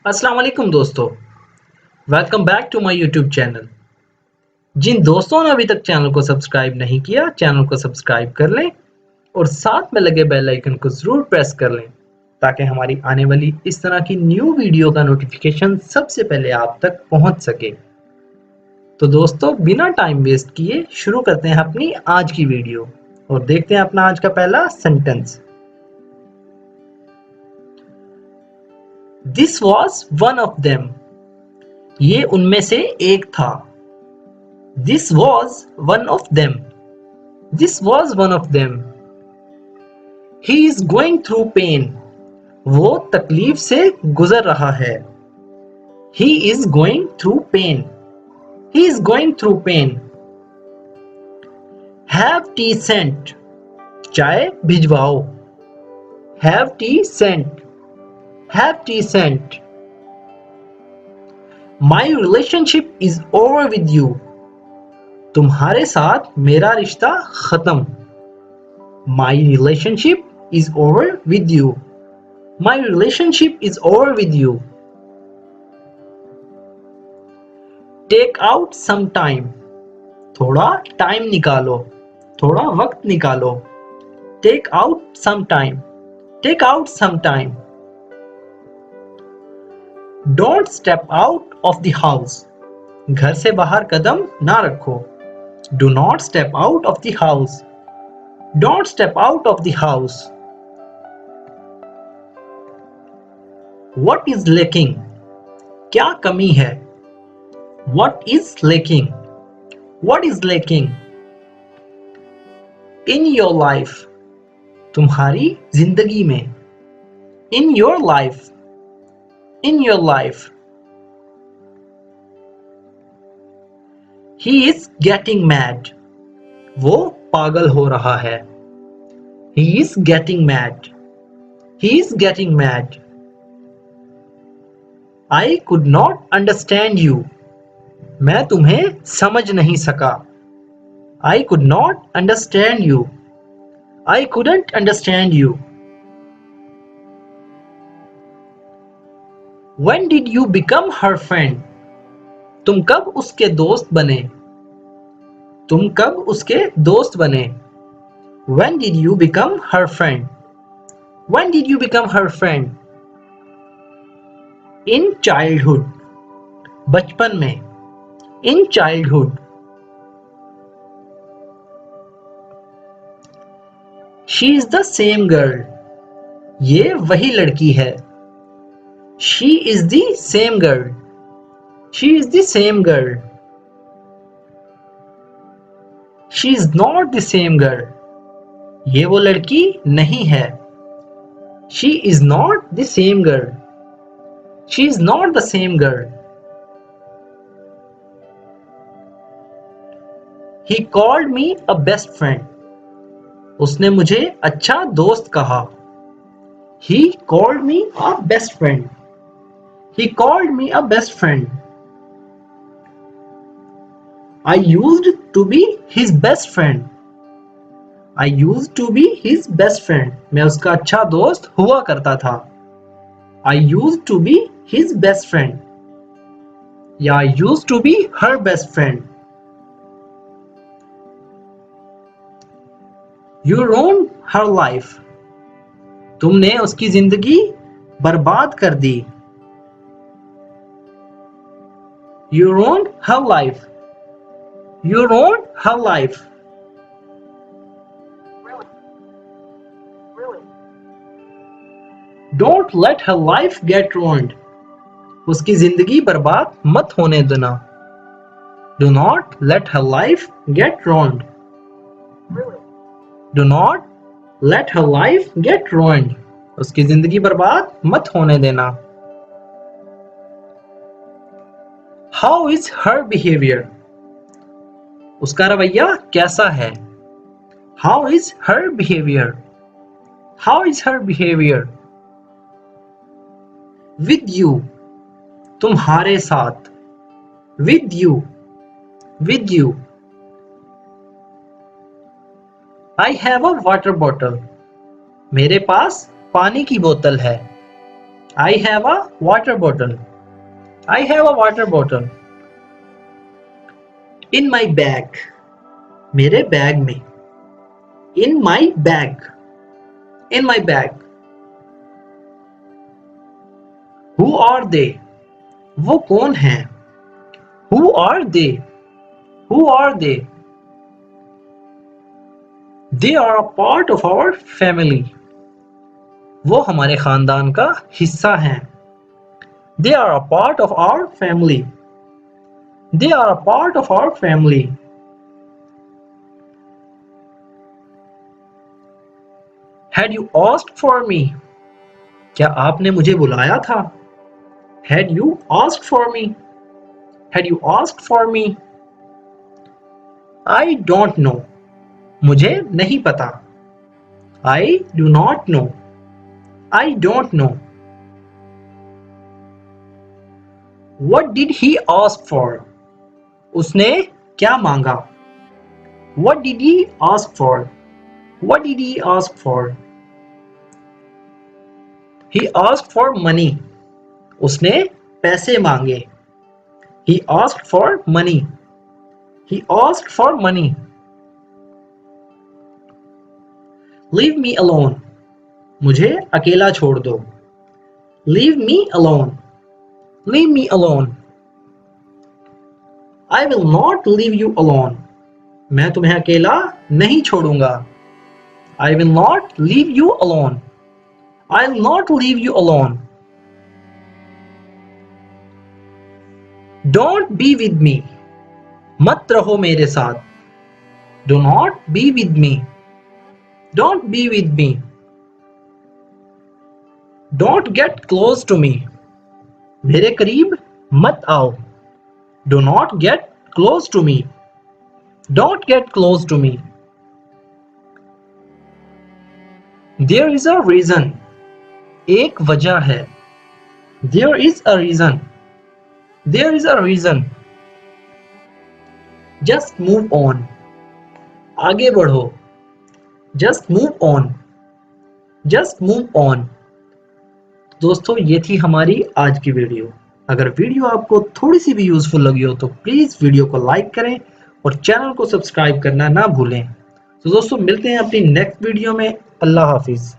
अस्सलाम वालेकुम दोस्तों, welcome back to my YouTube channel. जिन दोस्तों ने अभी तक चैनल को सब्सक्राइब नहीं किया, चैनल को सब्सक्राइब कर लें और साथ में लगे बेल आइकन को ज़रूर प्रेस कर लें ताकि हमारी आने वाली इस तरह की न्यू वीडियो का नोटिफिकेशन सबसे पहले आप तक पहुंच सके। तो दोस्तों, बिना टाइम वेस्ट किए शुरू करते हैं अपनी आज की वीडियो और देखते हैं अपना आज का पहला sentence. This was one of them. ये उनमें से एक था। This was one of them. This was one of them. He is going through pain. वो तकलीफ से गुजर रहा है। He is going through pain. He is going through pain. Have tea sent. चाय भिजवाओ। Have tea sent. Have tea sent. My relationship is over with you. तुम्हारे साथ मेरा रिश्ता खत्म। My relationship is over with you. My relationship is over with you. Take out some time. थोड़ा time निकालो, थोड़ा वक्त निकालो। Take out some time. Take out some time. Don't step out of the house. घर से बाहर कदम ना रखो। Do not step out of the house. Don't step out of the house. What is lacking? क्या कमी है? What is lacking? What is lacking? In your life. तुम्हारी जिंदगी में। In your life. In your life. He is getting mad. वो पागल हो रहा है। He is getting mad. He is getting mad. I could not understand you. मैं तुम्हें समझ नहीं सका। I could not understand you. I couldn't understand you. When did you become her friend? तुम कब उसके दोस्त बने? तुम कब उसके दोस्त बने? When did you become her friend? When did you become her friend? In childhood. बचपन में। In childhood. She is the same girl. ये वही लड़की है। She is the same girl. She is the same girl. She is not the same girl. ये वो लड़की नहीं है। She is not the same girl. She is not the same girl. He called me a best friend. उसने मुझे अच्छा दोस्त कहा। He called me a best friend. He called me a best friend. I used to be his best friend. I used to be his best friend. मैं उसका अच्छा दोस्त हुआ करता था। I used to be his best friend. या I used to be her best friend. You ruined her life. तुमने उसकी जिंदगी बर्बाद कर दी। You ruined her life. You ruined her life. Don't let her life get ruined. उसकी जिंदगी बर्बाद मत होने देना। Do not let her life get ruined. Do not let her life get ruined. उसकी जिंदगी बर्बाद मत होने देना। How is her behavior? उसका रवैया कैसा है? How is her behavior? How is her behavior? With you. तुम्हारे साथ। With you. With you. I have a water bottle. मेरे पास पानी की बोतल है. I have a water bottle. I have a water bottle. In my bag. मेरे bag में. In my bag. In my bag. Who are they? वो कौन हैं? Who are they? Who are they? They are a part of our family. वो हमारे खानदान का हिस्सा हैं. They are a part of our family. They are a part of our family. Had you asked for me? क्या आपने मुझे बुलाया था? Had you asked for me? Had you asked for me? I don't know. मुझे नहीं पता. I do not know. I don't know. What did he ask for? उसने क्या मांगा? What did he ask for? What did he ask for? He asked for money. उसने पैसे मांगे. He asked for money. He asked for money. Leave me alone. मुझे अकेला छोड़ दो. Leave me alone. Leave me alone. I will not leave you alone. मैं तुम्हें अकेला नहीं छोड़ूंगा. I will not leave you alone. I will not leave you alone. Don't be with me. मत रहो मेरे साथ. Do not be with me. Don't be with me. Don't get close to me. मेरे करीब मत आओ. Do not get close to me. Don't get close to me. There is a reason. एक वजह है. There is a reason. There is a reason. Just move on. आगे बढ़ो. Just move on. Just move on. दोस्तों ये थी हमारी आज की वीडियो. अगर वीडियो आपको थोड़ी सी भी यूजफुल लगी हो तो प्लीज वीडियो को लाइक करें और चैनल को सब्सक्राइब करना ना भूलें. तो दोस्तों मिलते हैं अपनी नेक्स्ट वीडियो में. अल्लाह हाफिज.